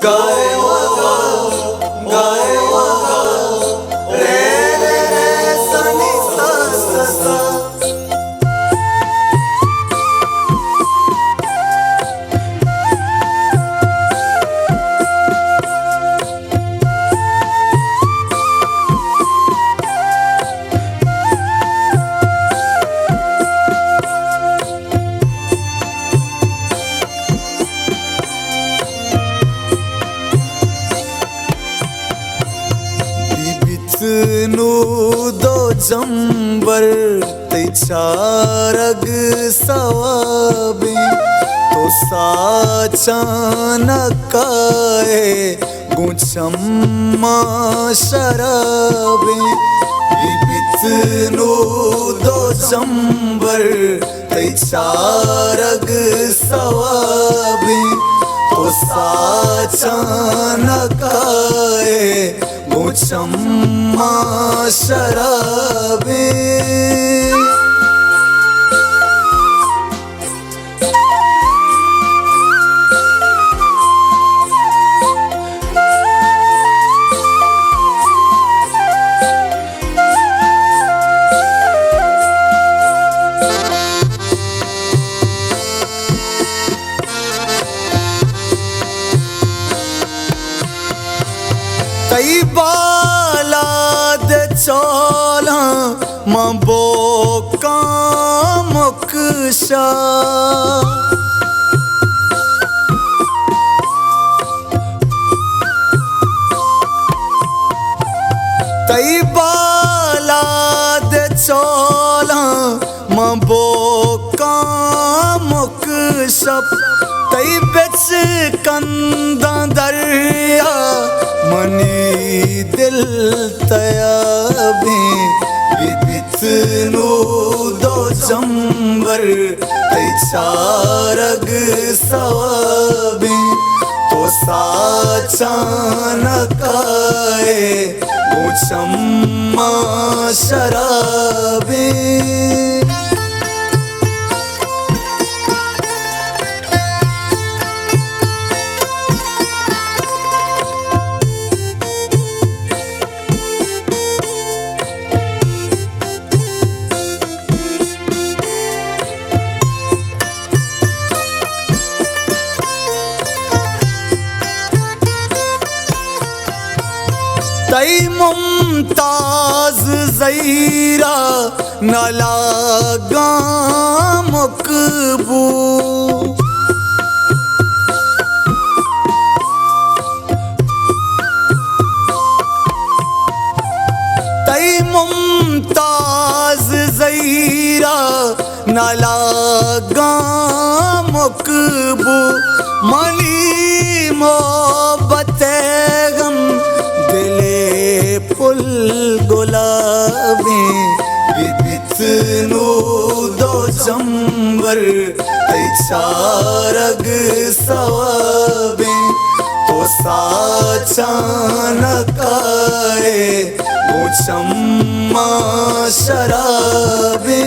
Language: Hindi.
गाए मगा गाए मगा रे रे रे सनी सा सा सा। नु दो जंबर ते चारग सवाबी तो साचानकाए गुचम्मा शराबी। बितनु दो जंबर ते चारग सवाबी तो साचानकाए गुचम्मा शराबी। तई बालाद चौला मबो कामुकशा तई बालाद चौला मबो कामुकशप तई बिच कंदा दरिया मनी दिल तयाबी। बितनु दो जंबर ते चारग सवाबी तो साचानकाए गुचम्मा शराबी। तई मुमताज ज़हीरा न लागा मुकबू तई मुमताज ज़हीरा न लागा मुकबू। मली मोहब्बत गम दिले फुल गुलाबी। बितनु दो जंबर ते चारग सवाबी तो साचानकाए गुचम्मा शराबी।